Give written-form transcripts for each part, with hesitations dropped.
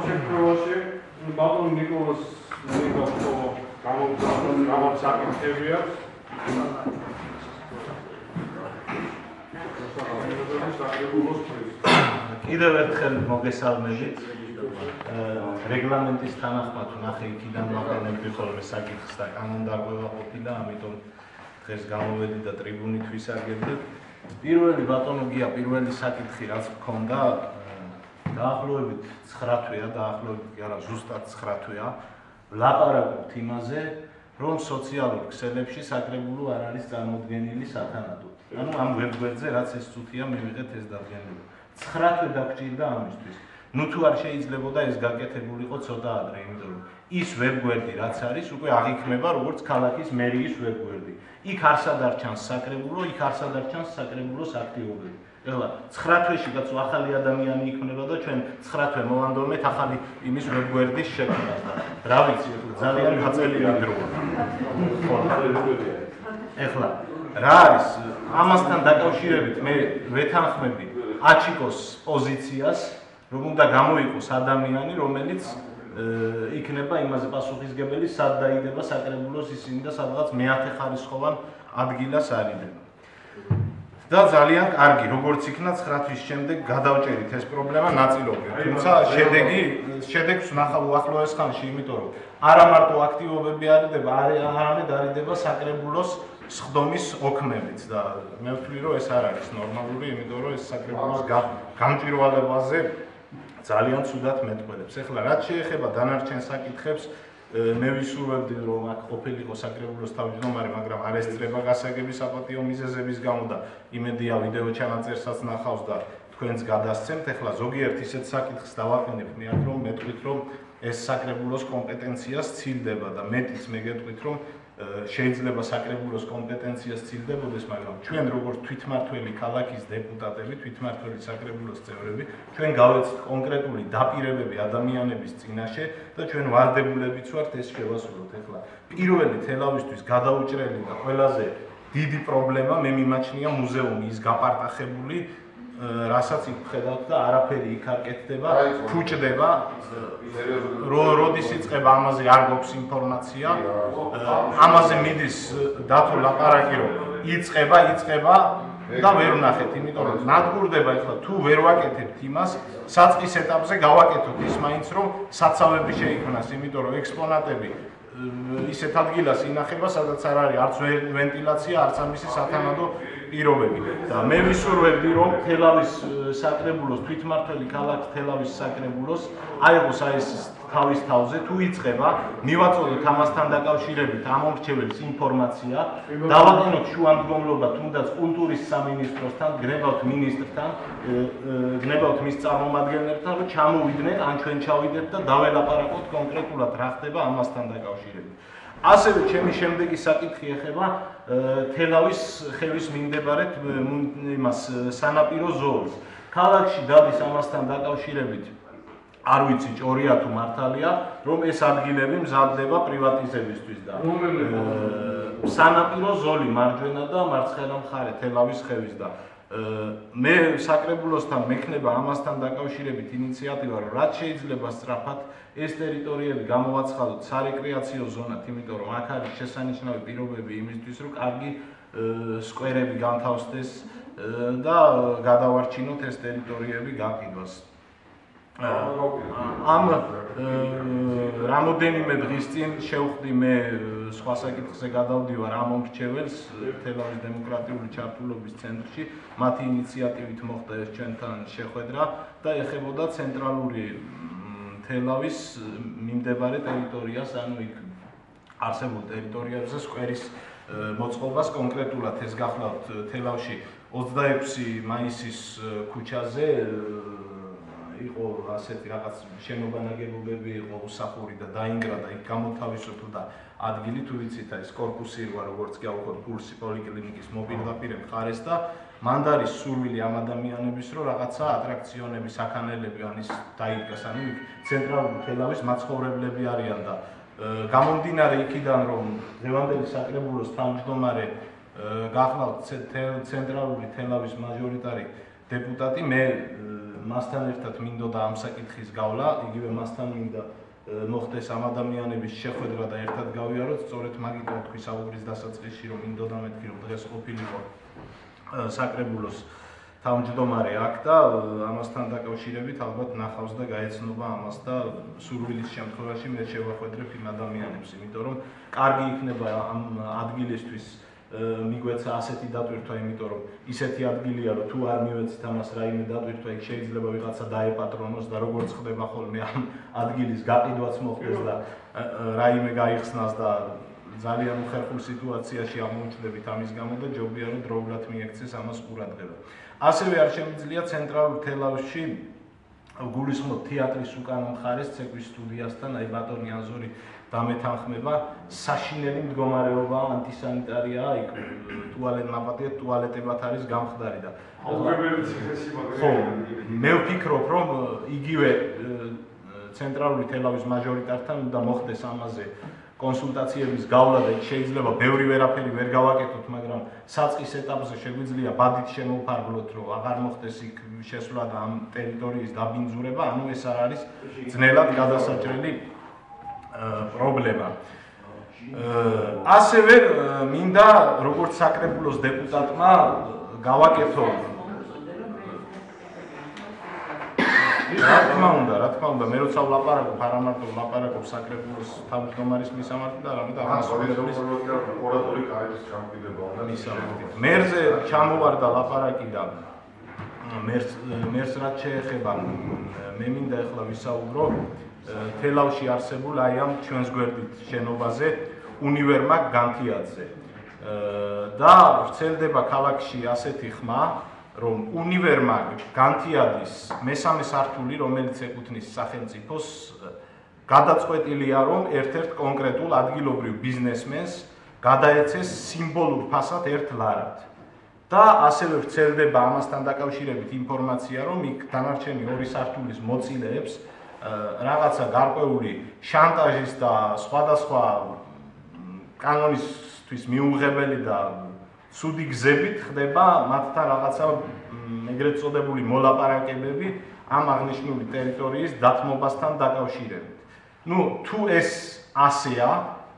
შემთხვევაში ბატონ ნიკოლას გამოსაკითხები აქვს. კიდევ ერთხელ მოგესალმებით. რეგლამენტის თანახმად ნახე იქიდან ვაყენებდი ხოლმე საკითხს და კანონდარღვევა ყოფილა, ამიტომ დღეს გამოვედი და ტრიბუნით ვისარგებლებ. პირველი ბატონო გია, პირველი საკითხი რაც გქონდა, დაახლოებით 9 თვეა, დაახლოებით კი არა, ზუსტად 9 თვეა, ვლაპარაკობთ იმაზე, რომ სოციალურ ქსელებში საკრებულო არ არის წარმოდგენილი სათანადოდ. ანუ ამ ვებგვერდზე რაც ეს წუთია მივიღეთ ეს დადგენილება. 9 თვე დაგჭირდა ამისთვის. ნუ თუ არ შეიძლებოდა ეს გაკეთებულიყო ცოტა ადრე, იმიტომ რომ ის ვებგვერდი რაც არის, უკვე აღიქმება როგორც ქალაქის მერიის ვებგვერდი. იქ არსად არ ჩანს საკრებულო, იქ არსად არ ჩანს საკრებულოს აქტივობები. ეხლა 9 თვეში კაცო ახალი ადამიანი იქნება და ჩვენ 9 თვე მოვანდომეთ ახალი იმის ვებგვერდის შექმნას და რა ვიცი, ძალიან გაწელილი დროა. ეხლა რა არის ამასთან დაკავშირებით მე ვეთანხმები აჩიკოს პოზიციას, რომ უნდა გამოიყოს ადამიანი, რომელიც იქნება იმაზე პასუხისმგებელი, სად დაიდება საკრებულოს ისინი და სადღაც მეათე ხარისხოვან ადგილას არიდება. და ძალიან კარგი, როგორც იქნა 9 თვის შემდეგ გადავჭერით ეს პრობლემა ნაწილობრივ. თუმცა შედეგს ვნახავ უახლოეს ხანში, იმიტომ რომ არა მარტო აქტივობები არიდება, არამედ არიდება საკრებულოს სხდომის ოქმებიც და მე ვთვლი რომ ეს არ არის ნორმალური, იმიტომ რომ ეს საკრებულოს გამჭვირვალებაზე ძალიან ცუდად მეტყველებს. ეხლა რაც შეეხება დანარჩენ საკითხებს, მე ვისურვებდი რომ აქ ყოფილიყო საკრებულოს თავმჯდომარე, მაგრამ არ ესწრება გასაგები საპატიო მიზეზების გამო და იმედია ვიდეო ჩანაწერსაც ნახავს და თქვენც გადასცემთ. ეხლა ზოგიერთ ისეთ საკითხს დავაყენებ მეათ რომ მეტყვით რომ ეს საკრებულოს კომპეტენციას ცილდება და მეტიც მე გეტყვით რომ შეიძლება საკრებულოს კომპეტენციას ცილდებოდეს, მაგრამ ჩვენ როგორც თვითმმართველი ქალაქის დეპუტატები, თვითმმართველი საკრებულოს წევრები, ჩვენ გავეცით კონკრეტული დაპირებები ადამიანების წინაშე და ჩვენ ვარდებულებიც ვართ ეს შევასრულოთ. ეხლა პირველი თელავისთვის გადაუჭრელი და ყველაზე დიდი პრობლემა მე მიმაჩნია მუზეუმი ის გაპარტახებული, რასაც იქ ხედავთ და არაფერი იქ არ კეთდება, ფუჭდება, როდის იწყება ამაზე არ გვაქვს ინფორმაცია, ამაზე მიდის დათო ლაპარაკი რომ იწყება და ვერ ვნახეთ, იმიტომ რომ ნადგურდება ეხლა თუ ვერ ვაკეთებთ იმას, საწყის ეტაპზე გავაკეთოთ ის მაინც რომ საცავები შეიქმნას, იმიტომ რომ ექსპონატები ისეთ ადგილას ინახება, სადაც არ არის არც ვენტილაცია, არც ამისი სათანადო პირობები. და მე ვისურვებდი რომ თელავის საკრებულოს თვითმმართველი ქალაქ თელავის საკრებულოს აიღოს ეს თავის თავზე, თუ იწყება, მივაწოდოთ ამასთან დაკავშირებით ამომრჩეველს ინფორმაცია, დავაყენოთ შუამდგომლობა თუნდაც კულტურის სამინისტროსთან, გნებავთ მინისტრთან, გნებავთ მის წარმომადგენლებთან, რომ ჩამოვიდნენ, ან ჩვენ ჩავიდეთ და დაველაპარაკოთ კონკრეტულად რა ხდება ამასთან დაკავშირებით. ასევე ჩემი შემდეგი საკითხი ეხება თელავის ხელის მიმდებარედ იმას სანაპირო ზოლს. ქალაქში დადის ამასთან დაკავშირებით არ ვიცი ჭორია თუ მართალია, რომ ეს ადგილები მზადდება პრივატიზებისთვის და სანაპირო ზოლი მარჯვენა და მარცხენა მხარე თელავის ხევის და მე საკრებულოსთან მექნება ამასთან დაკავშირებით ინიციატივა, რომ რაც შეიძლება სწრაფად ეს ტერიტორიები გამოვაცხადოთ სარეკრეაციო ზონად, იმიტომ რომ აქ არის შესანიშნავი პირობები იმისთვის, რომ კარგი სკვერები განთავსდეს და გადავარჩინოთ ეს ტერიტორიები გაყიდვას. ამ რამოდენიმე დღის წინ შევხვდი მე სხვა საკითხზე გადავდივარ ამ მომრჩეველს თელავის დემოკრატიული ჩართულობის ცენტრში, მათი ინიციატივით მოხდა ეს ჩვენთან შეხვედრა და ეხებოდა ცენტრალური თელავის მიმდებარე ტერიტორიას, ანუ იქ არსებულ ტერიტორიებზე სკვერის მოწყობას, კონკრეტულად ეს გახლავთ თელავში 26 მაისის ქუჩაზე იყო ასეთი რაღაც შენობა ნაგებობები იყო უსახური და დაინგრა და იქ გამოთავისუფლდა ადგილი, თუ ვიცით ეს კორპუსი რვა როგორც კი ავხოთ პულსი პოლიკლინიკის მობილდაპირე მხარეს და მანდ არის სურვილი ამ ადამიანების რომ რაღაცა ატრაქციონები, საქანელები ანის დაიდგას, ანუ იქ ცენტრალური თელავის მაცხოვრებლები არიან და გამომდინარე იქიდან რომ დღევანდელი საკრებულოს თავმჯდომარე გახლავთ ცენტრალური თელავის მაჟორიტარი დეპუტატი, მე მასთან ერთად მინდოდა ამ საკითხის გავლა, იგივე მასთან მინდა მოხდეს ამ ადამიანების შეხვედრა და ერთად გავიაროთ, სწორედ მაგიტომ თქვი საუბრის დასაწყისში, რომ მინდოდა მეთქი, რომ დღეს ყოფილიყო საკრებულოს თავმჯდომარე აქ და ამასთან დაკავშირებით ალბათ ნახავს და გაეცნობა ამას და სურვილის შემთხვევაში მე შევახვედრებ იმ ადამიანებს, იმიტომ რომ კარგი იქნება ამ ადგილისთვის მიგვეცა ასეთი დატვირთვა, იმიტომ რომ ისეთი ადგილია, რომ თუ არ მივეცით ამას რაიმე დატვირთვა, იქ შეიძლება ვიღაცა დაეპატრონოს და როგორც ხდება ხოლმე ამ ადგილის გაყიდვაც მოხდეს და რაიმე გაიხსნას და ძალიან უხერხულ სიტუაციაში აღმოჩნდებით ამის გამო და ჯობია რომ დროულად მიექცეს ამას ყურადღება. ასევე არ შემიძლია ცენტრალურ თელავში გულისხმობ თეატრის უკანა მხარეს ცეკვის სტუდიასთან აი ბატონი აზორი დამეთანხმება საშინელი მდგომარეობა ანტისანიტარიაა იქ ტუალეტ ტუალეტებად არის გამხდარი და ხო მე ვფიქრობ რომ იგივე ცენტრალური თელავის მაჟორიტართან უნდა მოხდეს ამაზე კონსულტაციების გავლა და შეიძლება ბევრი ვერაფერი ვერ გავაკეთოთ, მაგრამ საწყის ეტაპზე შეგვიძლია ბადით შემოვფარგლოთ, რომ აღარ მოხდეს იქ შესვლა და ამ ტერიტორიის დაბინძურება, ანუ ეს არ არის ძნელად გადასაჭრელი პრობლემა. ასევე მინდა როგორც საკრებულოს დეპუტატმა გავაკეთო რა თქმა უნდა, მე როცა ვლაპარაკობ, არა მარტო ვლაპარაკობ საკრებულოს თავმჯდომარის მისამართი და არამედ აღმასრულებლის ორატორი კარის ჩამოკიდება უნდა მისამართი. მერზე ჩამოვარდა ლაპარაკი და მერს რაც შეეხება, მე მინდა ახლა ვისაუბრო თელავში არსებულ აი ამ ჩვენს გვერდით შენობაზე უნივერმაგ განთიაძე. და ვრცელდება ქალაქში ასეთი ხმა რომ უნივერმაგ განთიადის მესამე სართული, რომელიც ეკუთვნის სახელმწიფოს, გადაწყვეტილია, რომ ერთ-ერთ კონკრეტულ ადგილობრივ ბიზნესმენს გადაეცეს სიმბოლურ ფასად 1 ლარად. და ასევე ვრცელდება ამასთან დაკავშირებით ინფორმაცია, რომ იქ დანარჩენი 2 სართულის მოცილეებს რაღაცა გარკვეული შანტაჟის და სხვადასხვა კანონისთვის მიუღებელი და ცუდი გზებით ხდება მათთან რაღაცა ეგრეთ წოდებული მოლაპარაკებები ამ აღნიშნული ტერიტორიის დათმობასთან დაკავშირებით. თუ ეს ასეა,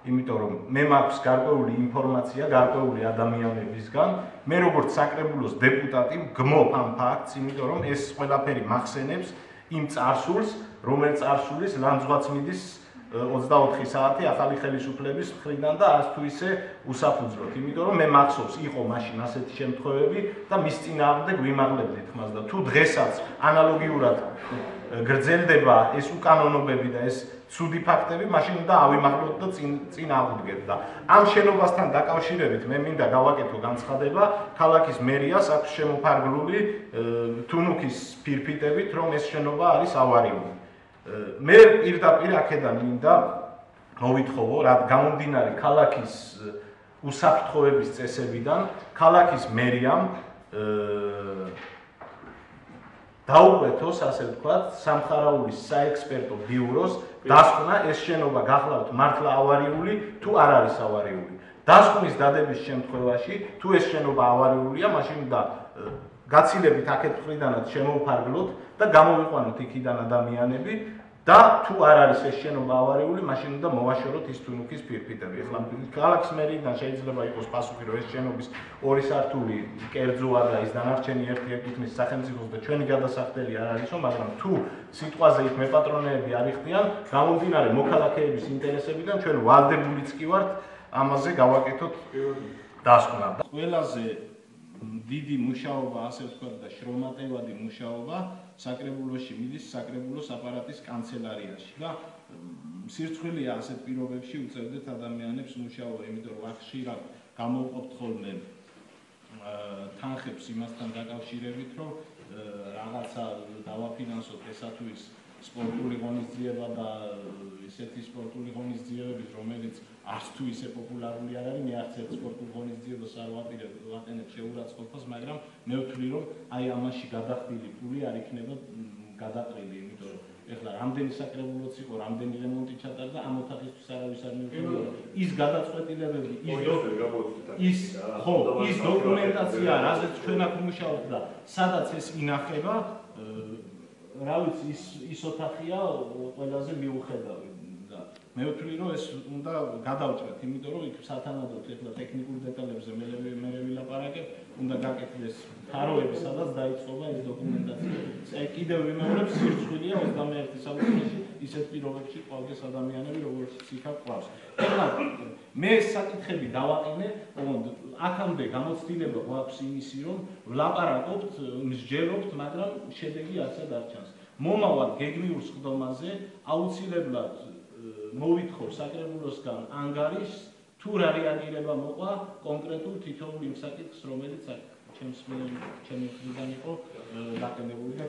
იმიტომ რომ მე მაქვს გარკვეული ინფორმაცია გარკვეული ადამიანებისგან, მე როგორც საკრებულოს დეპუტატი ვგმობ ამ ფაქტს, იმიტომ რომ ეს ყველაფერი მახსენებს იმ წარსულს, რომელიც წარსულის ლანძღვაც მიდის 24 საათი ახალი ხელისუფლების მხრიდან და არც თუ ისე უსაფუძვლოდ, იმიტომ რომ მე მახსოვს იყო მაშინ ასეთი შემთხვევები და მის წინააღმდეგ ვიმაღლებდით მას და თუ დღესაც ანალოგიურად გრძელდება ეს უკანონობები და ეს ცუდი ფაქტები, მაშინ უნდა ავიმაღლოთ და წინ აღვდგეთ და ამ შენობასთან დაკავშირებით მე მინდა გავაკეთო განცხადება ქალაქის მერიას აქვს შემოფარგლული თუნუქის ფირფიტებით, რომ ეს შენობა არის ავარიული. მე პირდაპირ აქედან მინდა მოვითხოვო, რაც გამომდინარე ქალაქის უსაფრთხოების წესებიდან, ქალაქის მერიამ დაუკვეთოს, ასე ვთქვათ, სამხარაულის საექსპერტო ბიუროს დასკვნა ეს შენობა გახლავთ მართლა ავარიული თუ არ არის ავარიული. დასკვნის დადების შემთხვევაში, თუ ეს შენობა ავარიულია, მაშინ უნდა გაცილებით აქეთ მხრიდანაც შემოვფარგლოთ და გამოვიყვანოთ იქიდან ადამიანები და თუ არ არის ეს შენობა ავარიული, მაშინ უნდა მოვაშოროთ ის თუნუქის ფირფიტები. ახლა ქალაქის მერიიდან შეიძლება იყოს პასუხი, რომ ეს შენობის 2 სართული კერძოა და ის დანარჩენი ერთი ეკუთვნის სახელმწიფოს და ჩვენი გადასახდელი არ არისო, მაგრამ თუ სიტყვაზე იქ მეპატრონეები არ იხდიან, გამომდინარე მოქალაქეების ინტერესებიდან ჩვენ ვალდებულიც კი ვართ ამაზე გავაკეთოთ დასკვნა. ყველაზე დიდი მუშაობა, ასე ვთქვათ და შრომატევადი მუშაობა საკრებულოში მიდის საკრებულოს აპარატის კანცელარიაში და სირცხვილია ასეთ პირობებში უწევდეთ ადამიანებს მუშაობა, იმიტომ რომ ხშირად გამოვყოფთ ხოლმე თანხებს იმასთან დაკავშირებით, რომ რაღაცა დავაფინანსოთ ესა თუ ის სპორტული ღონისძიება და ისეთი სპორტული ღონისძიებები, რომელიც არც თუ ისე პოპულარული არ არის, მე არც ერთ სპორტულ ღონისძიებას არ ვატარებ შეურაცხყოფას, მაგრამ მე ვთვლი, რომ აი ამაში გადახდილი ფული არ იქნება გადაყრილი, იმიტომ რომ ეხლა რამდენი საკრებულოც იყო, რამდენი რემონტი ჩატარდა, ამ ოთახისთვის არავის არ მიუხედავად, ის გადაწყვეტილებები, ის დოკუმენტაცია, რაზეც ჩვენ აქ ვმუშაობთ და სადაც ეს ინახება, რა ვიცი, ის ოთახია ყველაზე მიუხედავი და მე ვთვლი რომ ეს უნდა გადავჭრათ, იმიტომ რომ იქ სათანადოდ ეხლა ტექნიკურ დეტალებზე მე ვილაპარაკებ, უნდა გაკეთდეს თაროები, სადაც დაიწყობა ეს დოკუმენტაცია. კიდევ ვიმეორებ, სირცხვილია 21 საუკუნეში ისეთ პირობებში ყავდეს ადამიანები, როგორც იქა ყავს. ეხლა მე ეს საკითხები დავაყენე, ოღონდ აქამდე გამოცდილება გვაქვს იმისი, რომ ვლაპარაკობთ, მსჯელობთ, მაგრამ შედეგი არცად არ ჩანს. მომავალ გეგმიურ სხდომაზე აუცილებლად მოვითხოვ საკრებულოსგან ანგარიშს, თუ რა რეაგირება მოყვა კონკრეტულ თითოეულ იმ საკითხს, რომელიც ჩემი მხრიდან იყო დაყენებული.